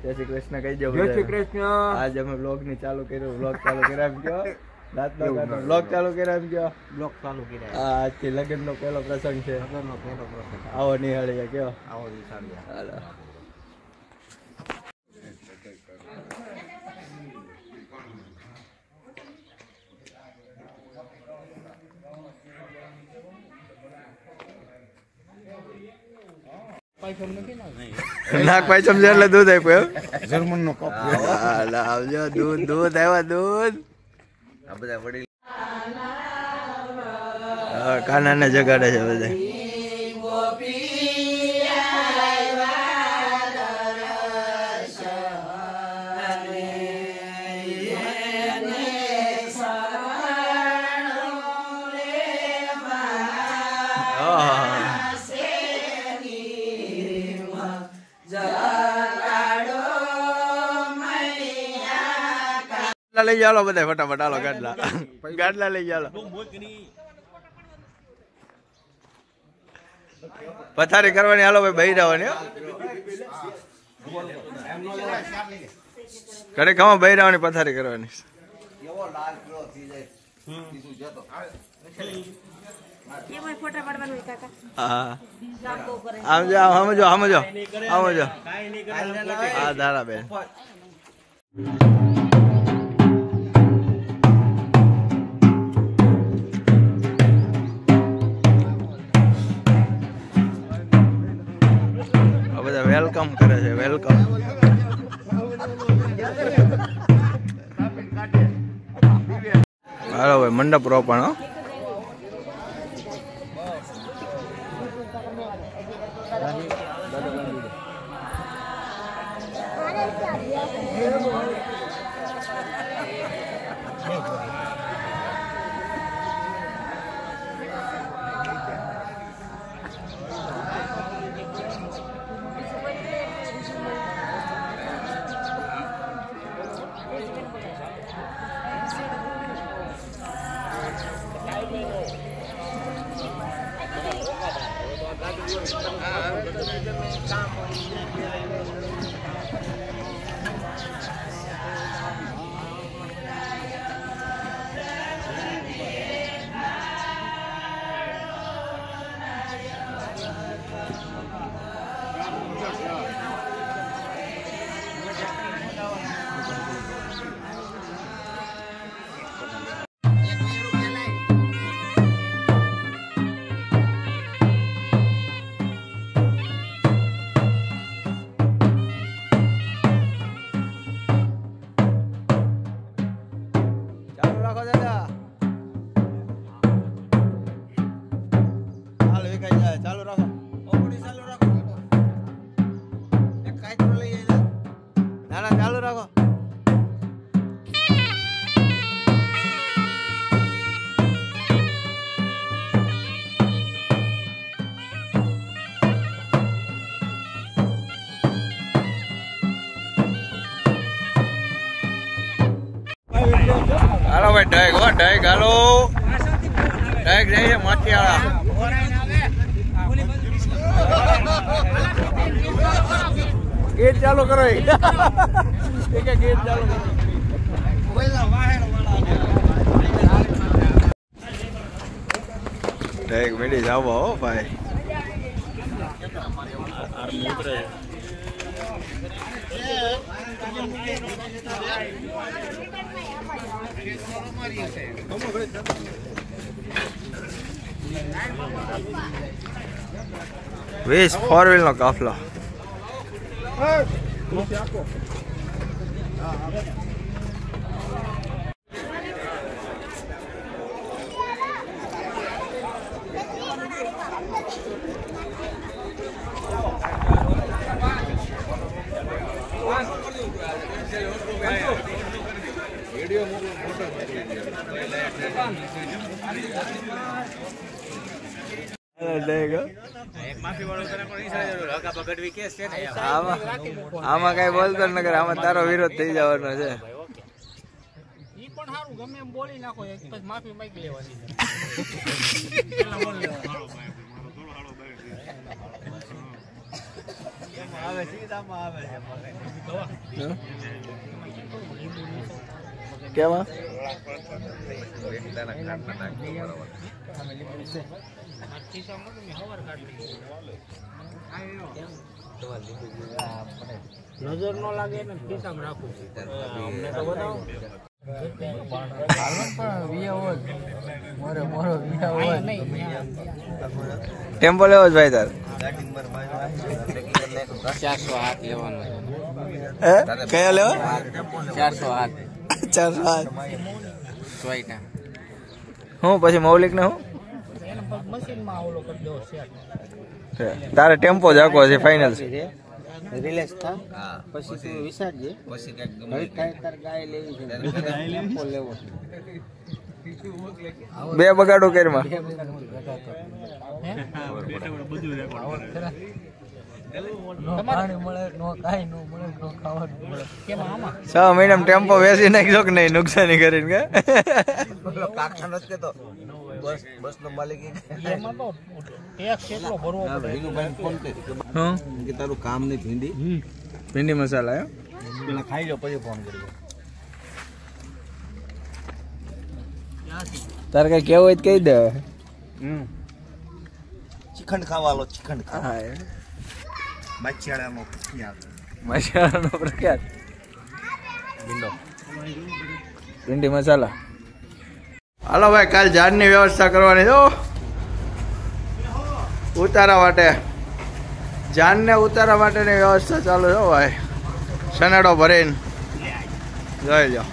જય શ્રી કૃષ્ણ કહી દો. જય શ્રી કૃષ્ણ. આજ અમે બ્લોગ ની ચાલુ કર્યું. બ્લોગ ચાલુ કર્યા એમ કયો. બ્લોગ ચાલુ કર્યા એમ કયો. બ્લોક ચાલુ કર્યા. આજથી લગ્ન નો પહેલો પ્રસંગ છે. લગ્નનો પહેલો પ્રસંગ. આવો નિહાળીએ કયો. આવો નિશાળીયા. હાલો. નાક પાઈ ચમચે એટલે દૂધ આપ્યું. જર્મન નો કપ. આવજો દૂધ દૂધ આવ્યા દૂધ. આ બધા વડીલ કાના ને જગાડે છે બધા. લઈ જાઓ બધા ફટાફટ. હાલો ગાડલા લઈ જાઓ. પથારી કરવાની. હાલો ભાઈ બહી રહેવાની. ઘરે ખાવા બહી રહેવાની પથારી કરવાની. હા આમ જો આમ જો હા ધારા બેન. વેલકમ કરે છે. વેલકમ. હાલો ભાઈ મંડપ રોપણ. ચાલુ રાખો. હાલો ભાઈ ડાયક. હો ડાયક. હાલો ડાયક જાય છે માથિયાળા. ગેટ ચાલુ કરો. ગેટ ચાલુ કરો. ડાયક મેડી જાવ હો ભાઈ. વીસ 4 વ્હીલ નો કાફલો. આમાં કઈ બોલતો નગર. આમાં તારો વિરોધ થઈ જવાનો છે. ગમે એમ બોલી નાખો. માફી માંગી લેવાની. આવે સીધામાં આવે છે કેવા નજર નો લાગે ને ખિસ્સામાં રાખું અમને તો બતાવો ટેમ્પો લેવો જ ભાઈ તાર 407 લેવાનો કયા લેવો 407 સોયટા હું પછી મૌલિક ને હું મશીનમાં ઓલો કરી દેવો સેટ તારે ટેમ્પો જ આખો છે ફાઇનલ છે રિલેક્સ થા પછી તું વિચારજે પછી કઈક ઘડી થાય તાર ગાય લેવી છે ટેમ્પો લેવો બે બગાડો કેરમાં કેમ આમાં 6 મહિનામાં ટેમ્પો વેચી નાખજો કે નહીં નુકસાની કરીને કે કાકા નથી કેતો બસ નો માલિક એમાં તો ટેક્સ કેટલો ભરવો પડે વિનુભાઈ ફોન કરી હું કે તારું કામ નહીં ભીંડી ભીંડી મસાલા હે પેલા ખાઈ લો પછી ફોન કરી તારે કઈ કેવું હોય તો કહી દે ચિકન ખાવા લો ચિકન હા માછીયાળાનો મસાલાનો પ્રખ્યાત ભીંડી મસાલા હાલો ભાઈ કાલ ઝાડની વ્યવસ્થા કરવાની જો ઉતારા માટે ઝાડને ઉતારા માટેની વ્યવસ્થા ચાલુ છે ભાઈ સનેડો ભરીને જોઈ લો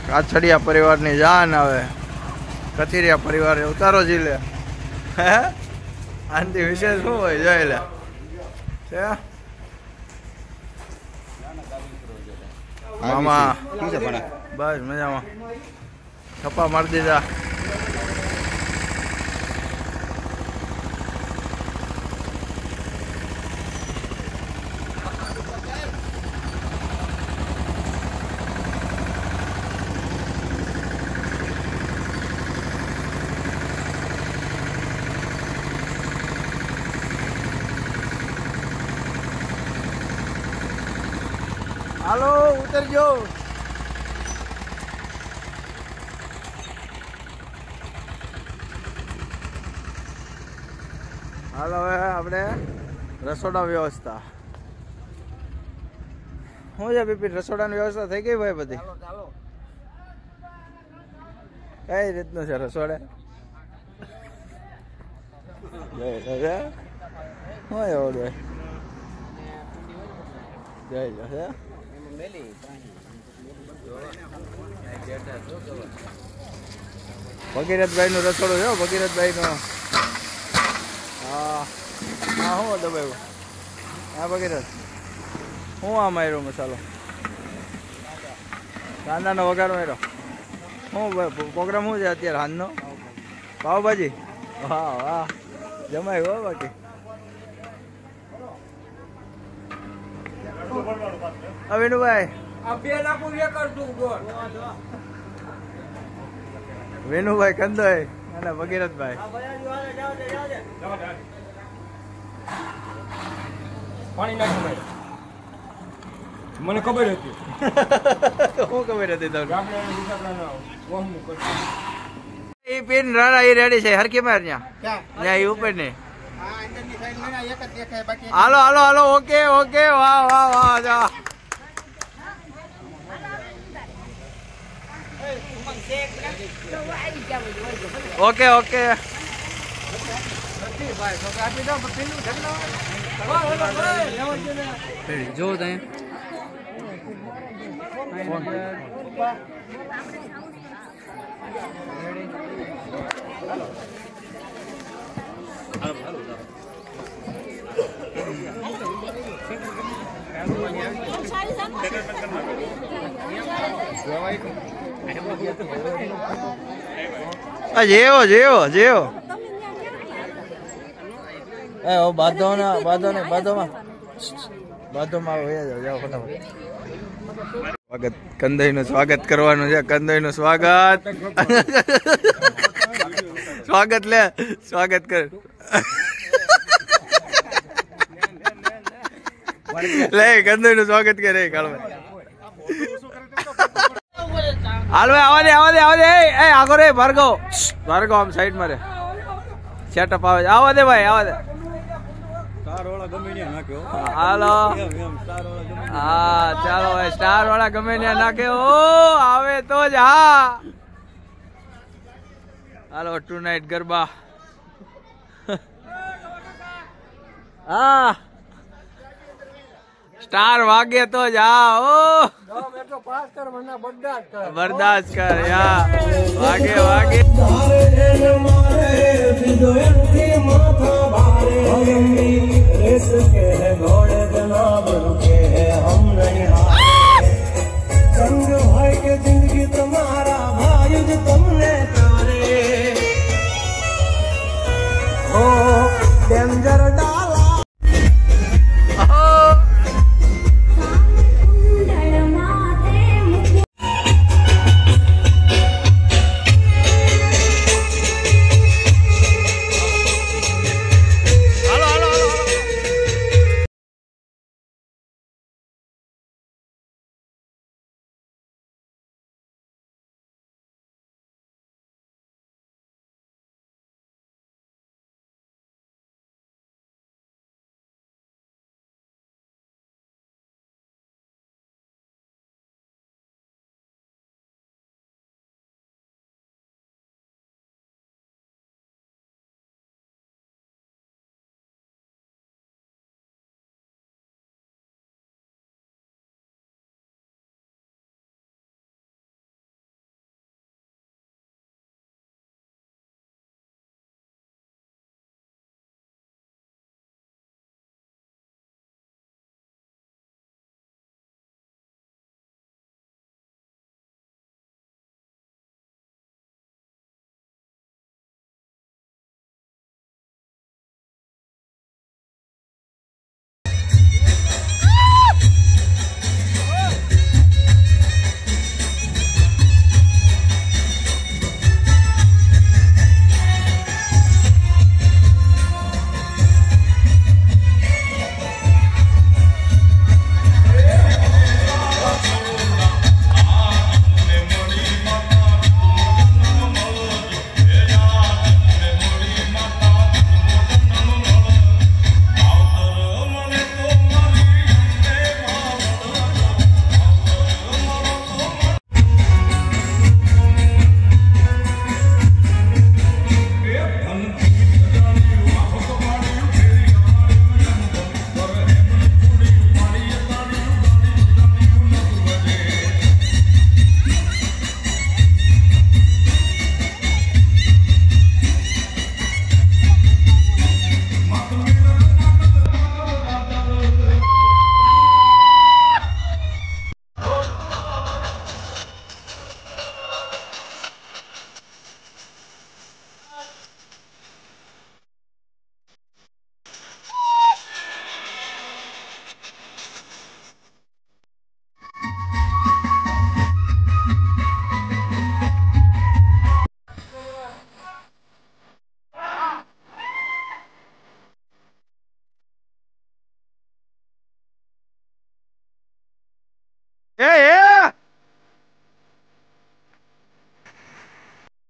કાછડિયા પરિવારની જાન આવે કથિરિયા પરિવાર ઉતારો જી લે હે આનથી વિશેષ શું હોય જોઈ લે છે મામા બસ મજામાં થપ્પા મારી દીધા હાલો ઉતરજો હાલો હવે આપણે રસોડા વ્યવસ્થા શું છે બિપિન રસોડાની વ્યવસ્થા થઈ ગઈ ભાઈ બધી કઈ રીતનું છે રસોડે શું એવું ભાઈ જય જશે ભગીરથભાઈ નું રસોડું છે ભગીરથભાઈ નું હા હા શું દબાવ્યું હા ભગીરથ શું આ માર્યો મસાલો કાંદાનો વઘાર માર્યો શું પ્રોગ્રામ શું છે અત્યારે હાંજનો પાવભાજી વાહ વાહ જમાય હો બાકી વિનુભાઈ વિનુભાઈ કંદોય અને ભગીરથભાઈ પાણી નાખી મને ખબર હતી શું ખબર હતી તમને એ પિન રાણા એ રેડી છે હરકી માર ત્યાં એ ઉપર ને હાલો હાલો હાલો ઓકે ઓકે વાહ વાહ વાહ જા ઓકે ઓકે જો તને જેવો જેવો જેવો એ બાધો ના બાધો ને બાધોમાં બાધોમાં જાઓ ફટાફટ સ્વાગત કંદઈ નું સ્વાગત કરવાનું છે કંદઈ નું સ્વાગત સ્વાગત લે, સ્વાગત કર. લે કંદોઈ નું સ્વાગત કરે કાળભાઈ. હાલ ભાઈ આવા દે, આવા દે, આવા દે. એ આગો રે ભાર્ગવ, ભાર્ગવ આમ સાઈડ માં રે. સેટઅપ આવે, આવા દે ભાઈ, આવા દે. હાલો હા ચાલો ભાઈ, સ્ટાર વાળા ગમે ત્યાં નાખે. ઓ આવે તો જ. હા હાલો ટુ નાઇટ ગરબા. હા સ્ટાર વાગે તો જ. હા ઓ બરદાસ્ત કર યા. વાગે વાગે. जिंदगी तुम्हारा भाई जो तुमने तारे हो डेंजर डाला.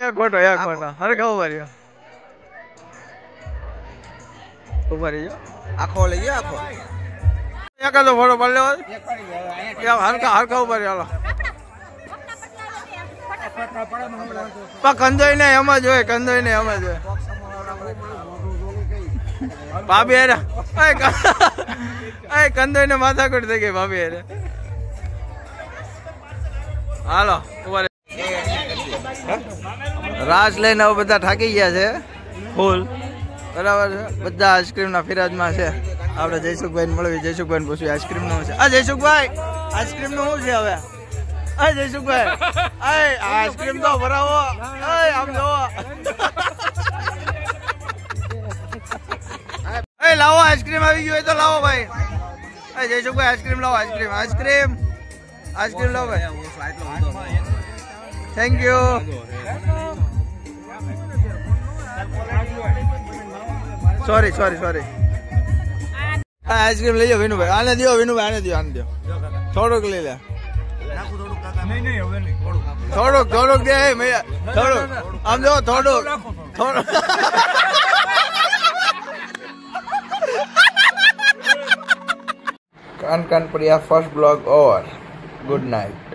એક ફોટો હરખા ઉભા રહ્યો. ઉભા રહીજો. આખો લઈ ગયો આખો. એકાદો ફોટો પાડી લેવા. હરખા હરખા ઉભા રહ્યો. કંદોઈ ને એમ જ હોય, કંદોઈ ને એમ જ હોય. ભાભી અરે કંદોઈ ને માથાકૂટ થઈ ગઈ ભાભી અરે. હાલો ઉભા રાસ લઈને હવે બધા થાકી ગયા છે ફૂલ. બરાબર છે, બધા આઈસ્ક્રીમ ના ફિરાજમાં છે. આપણે જયસુખભાઈ ને મળવી, જયસુખભાઈ ને પૂછ્યું આઈસ્ક્રીમ નું છે. આ જયસુખભાઈ આઈસ્ક્રીમ નું શું છે હવે? આ જયસુખભાઈ આઈસ્ક્રીમ તો ભરાવો. આમ જોવો. લાવો આઈસ્ક્રીમ આવી ગયું હોય તો લાવો ભાઈ. જયસુખભાઈ આઈસ્ક્રીમ લાવો. આઈસ્ક્રીમ આઈસ્ક્રીમ આઈસ્ક્રીમ લાવો ભાઈ. Thank you. સોરી આઈસ્ક્રીમ લઈ જાઓ વિનુભાઈ. આને દો વિનુભાઈ, આને દો થોડુંક લઈ લે. થોડુંક દે થોડુંક આમ જો થોડુંક કાન પડિયા first blog over. Good night.